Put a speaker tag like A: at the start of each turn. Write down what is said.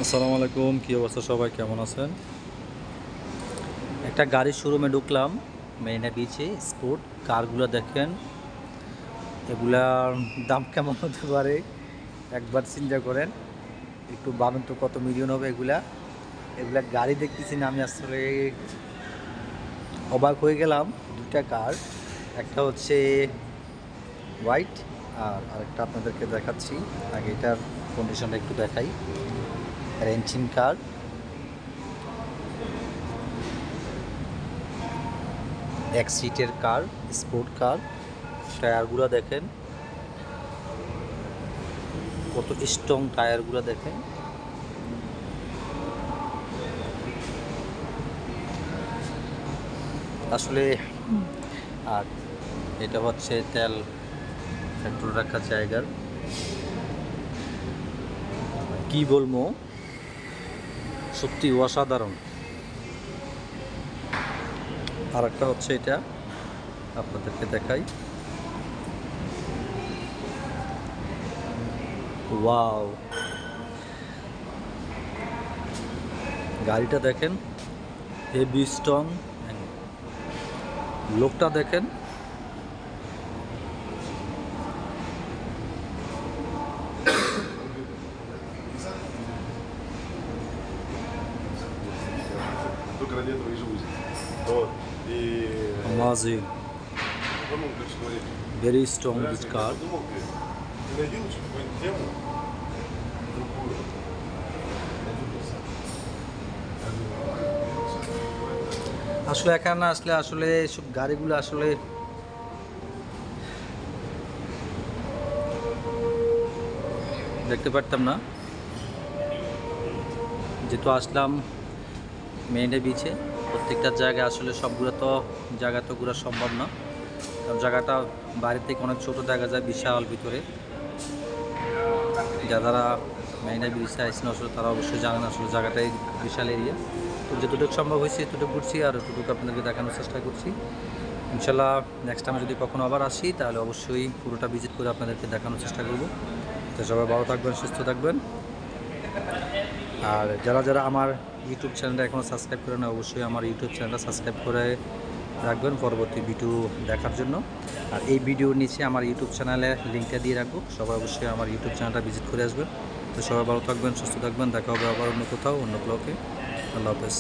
A: আসসালামু আলাইকুম, কী অবস্থা সবাই, কেমন আছেন? একটা গাড়ির শোরুমে ঢুকলাম মেরিনা বিচে। স্পোর্ট কারগুলো দেখেন, এগুলার দাম কেমন হতে পারে একবার চিন্তা করেন। একটু ভাবেন তো কত মিলিয়ন হবে এগুলা। এগুলা গাড়ি দেখতেছি না, আমি আসলে অবাক হয়ে গেলাম। দুটা কার, একটা হচ্ছে হোয়াইট আর আরেকটা আপনাদেরকে দেখাচ্ছি। আগে এটার কন্ডিশনটা একটু দেখাই। রেঞ্চিং কার, এক সিটের কার, স্পোর্ট কার। টায়ারগুলো দেখেন কত স্ট্রং, টায়ারগুলো দেখেন। আসলে আর এটা হচ্ছে তেল পেট্রোল রাখার জায়গার, কি বলবো, সত্যি অসাধারণ। আর একটা হচ্ছে এটা, আপনাদেরকে দেখাই। ওয়াও, গাড়িটা দেখেন, হেভি স্ট্রং। লোকটা দেখেন,
B: Только ради этого и живу здесь. Вот. И
A: amazing,
B: подумал, короче, говорит,
A: very strong this
B: я
A: car.
B: подумал, говорит, ты найди лучше какую-нибудь тему другую.
A: আসলে এখানে আসলে আসলে সব গাড়িগুলো আসলে দেখতে পারতাম না, যেহেতু আসলাম মেরিনা বিচে। প্রত্যেকটা জায়গায় আসলে সবগুলো তো জায়গা তো ঘোরা সম্ভব না, কারণ জায়গাটা বাইরে থেকে অনেক ছোটো দেখা যায়, বিশাল ভিতরে। যারা মেরিনা বিচে আসছেন আসলে তারা অবশ্যই জানেন আসলে জায়গাটাই বিশাল এরিয়া। তো যতটুকু সম্ভব হয়েছে এতটুকু ঘুরছি, আর এতটুকু আপনাদেরকে দেখানোর চেষ্টা করছি। ইনশাল্লাহ নেক্সট টাইমে যদি কখনো আবার আসি তাহলে অবশ্যই পুরোটা ভিজিট করে আপনাদেরকে দেখানোর চেষ্টা করব। তো সবাই ভালো থাকবেন, সুস্থ থাকবেন। আর যারা যারা আমার ইউটিউব চ্যানেলটা এখনও সাবস্ক্রাইব করে না, অবশ্যই আমার ইউটিউব চ্যানেলটা সাবস্ক্রাইব করে রাখবেন পরবর্তী ভিডিও দেখার জন্য। আর এই ভিডিওর নিচে আমার ইউটিউব চ্যানেলের লিঙ্কটা দিয়ে রাখবো, সবাই অবশ্যই আমার ইউটিউব চ্যানেলটা ভিজিট করে আসবেন। তো সবাই ভালো থাকবেন, সুস্থ থাকবেন, দেখা হবে আবার অন্য কোথাও, অন্য ব্লগে। আল্লাহ হাফেজ।